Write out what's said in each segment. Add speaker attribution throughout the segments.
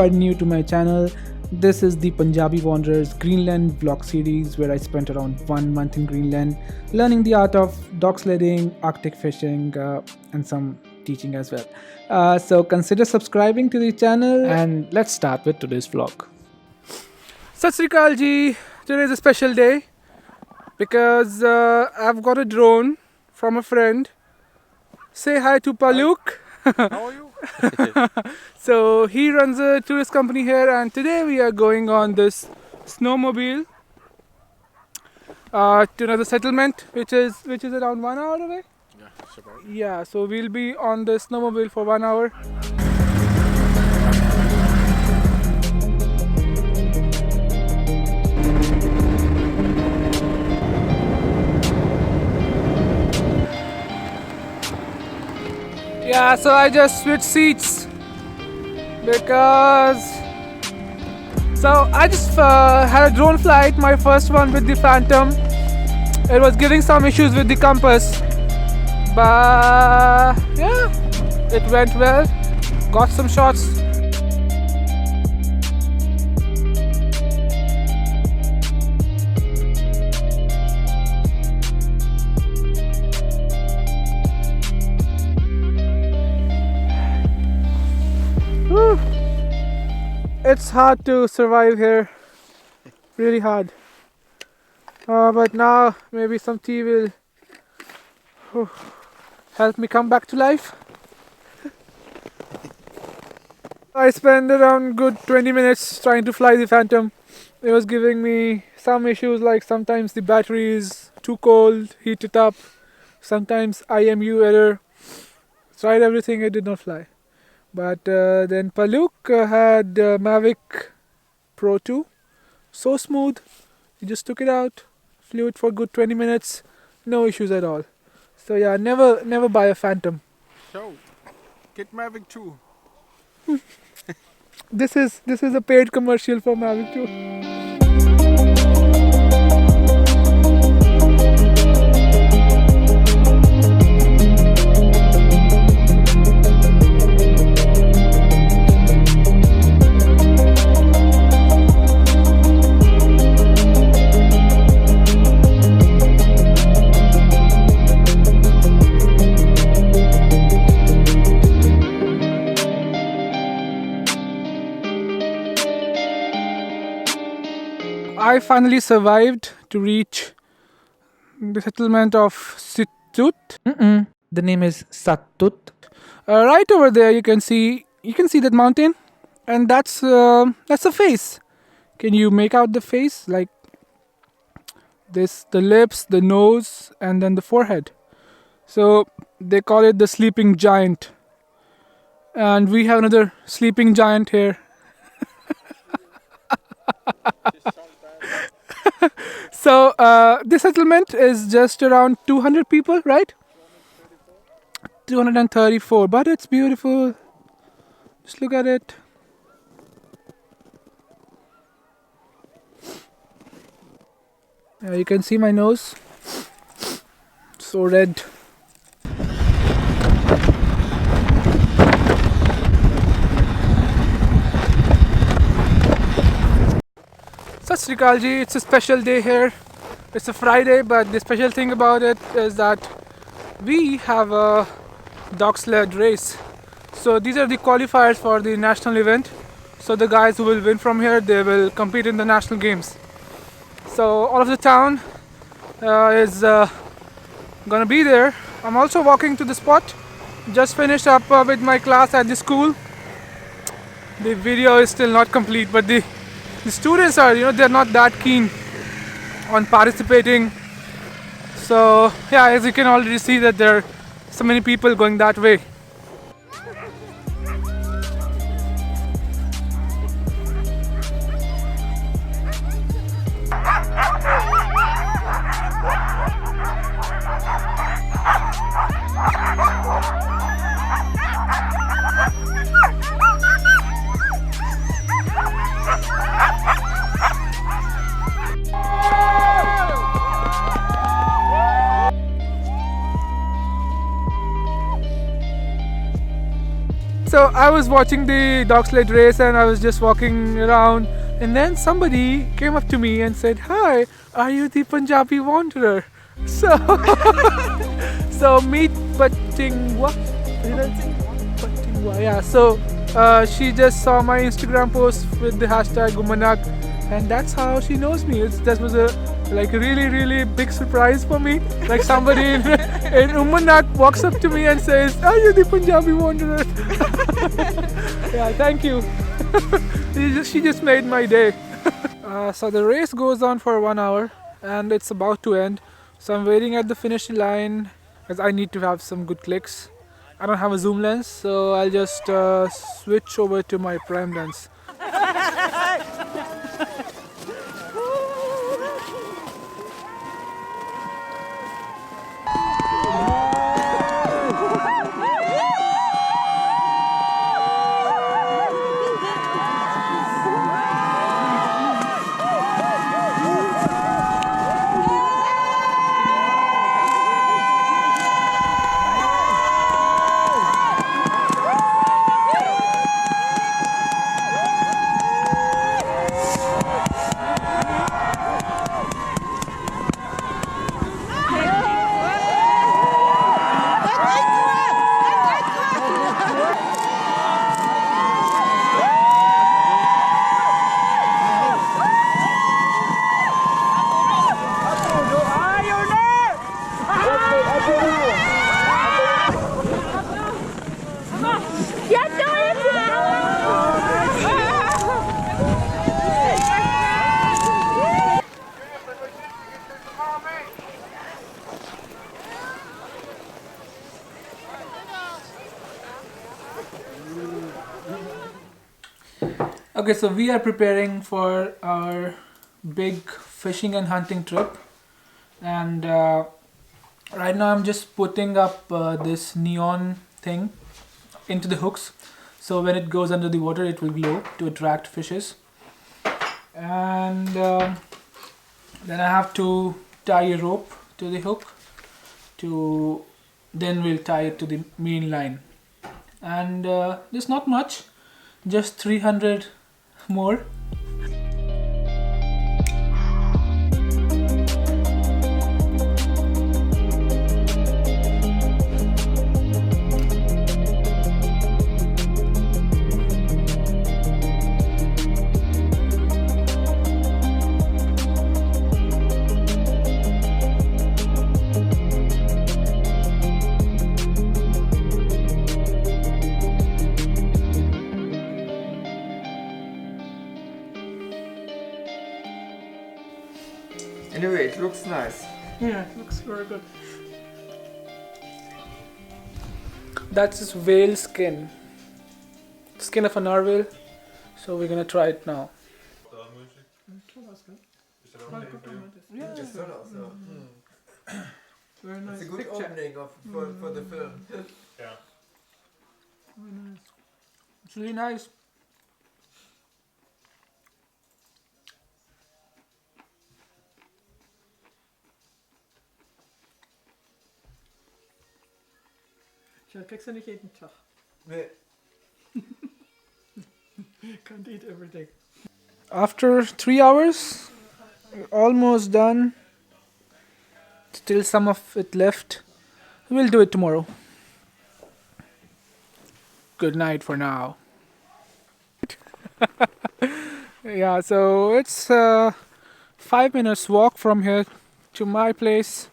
Speaker 1: are new to my channel, this is the Punjabi Wanderers Greenland vlog series where I spent around 1 month in Greenland learning the art of dog sledding, Arctic fishing and some teaching as well. So consider subscribing to the channel and let's start with today's vlog. Sat Sri Akal ji, today is a special day because I've got a drone from a friend. Say hi to Paluk.
Speaker 2: How are you?
Speaker 1: So he runs a tourist company here, and today we are going on this snowmobile to another settlement, which is around 1 hour away.
Speaker 2: Yeah, it's about.
Speaker 1: Yeah, so we'll be on the snowmobile for 1 hour. Yeah, so I just switched seats because I just had a drone flight, my first one with the Phantom. It was giving some issues with the compass, but yeah, it went well, got some shots. Whew. It's hard to survive here, really hard. But now maybe some tea will help me come back to life. I spent around good 20 minutes trying to fly the Phantom. It was giving me some issues, like sometimes the battery is too cold, heat it up, sometimes IMU error. Tried everything, it did not fly. But then Paluk had Mavic Pro 2, so smooth. He just took it out, flew it for good 20 minutes, no issues at all. So yeah, never buy a Phantom.
Speaker 2: So, get Mavic 2.
Speaker 1: This is a paid commercial for Mavic 2. I finally survived to reach the settlement of Situt. The name is Satut. Right over there, you can see that mountain, and that's a face. Can you make out the face? Like this, the lips, the nose, and then the forehead. So they call it the sleeping giant, and we have another sleeping giant here. So this settlement is just around 200 people, right? 234, but it's beautiful. Just look at it. You can see my nose, so red. Sat Sri Akal ji, it's a special day here. It's a Friday, but the special thing about it is that we have a dog sled race. So these are the qualifiers for the national event. So the guys who will win from here, they will compete in the national games. So all of the town is gonna be there. I'm also walking to the spot. Just finished up with my class at the school. The video is still not complete, but the students are, they're not that keen on participating. So yeah, as you can already see that there are so many people going that way. I was watching the dog sled race and I was just walking around, and then somebody came up to me and said, "Hi, are you the Punjabi wanderer?" So, so meet Patingwa. Yeah. So she just saw my Instagram post with the hashtag Umanak, and that's how she knows me. That was a really big surprise for me. Like somebody in Umanak walks up to me and says, "Are you the Punjabi wanderer?" Yeah, thank you. She just made my day. So the race goes on for 1 hour and it's about to end. So I'm waiting at the finish line because I need to have some good clicks. I don't have a zoom lens, so I'll just switch over to my prime lens. Okay, so we are preparing for our big fishing and hunting trip, and right now I'm just putting up this neon thing into the hooks, so when it goes under the water it will glow to attract fishes. And then I have to tie a rope to the hook then we'll tie it to the main line. And there's not much, just 300 more.
Speaker 3: Anyway, it looks nice.
Speaker 1: Yeah, it looks very good. That's just whale skin. Skin of a narwhal. So we're gonna try it now. Yeah. Very nice.
Speaker 3: It's a good
Speaker 1: picture.
Speaker 3: opening for the film.
Speaker 2: Yeah.
Speaker 1: Very nice. It's really nice.
Speaker 4: Ja, kriegst du nicht jeden Tag.
Speaker 3: Nee.
Speaker 4: Can't eat every day.
Speaker 1: After 3 hours, we're almost done. Still some of it left. We'll do it tomorrow. Good night for now. Yeah, so it's 5 minutes walk from here to my place.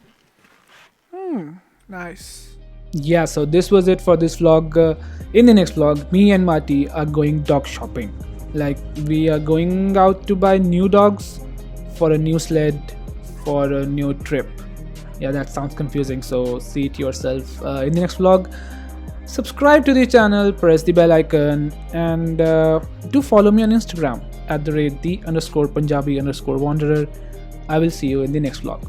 Speaker 1: Nice. Yeah, so this was it for this vlog. In the next vlog, me and Marty are going dog shopping. Like, we are going out to buy new dogs for a new sled for a new trip. Yeah, that sounds confusing, so see it yourself in the next vlog. Subscribe to the channel, press the bell icon, and do follow me on Instagram @the_Punjabi_wanderer. I will see you in the next vlog.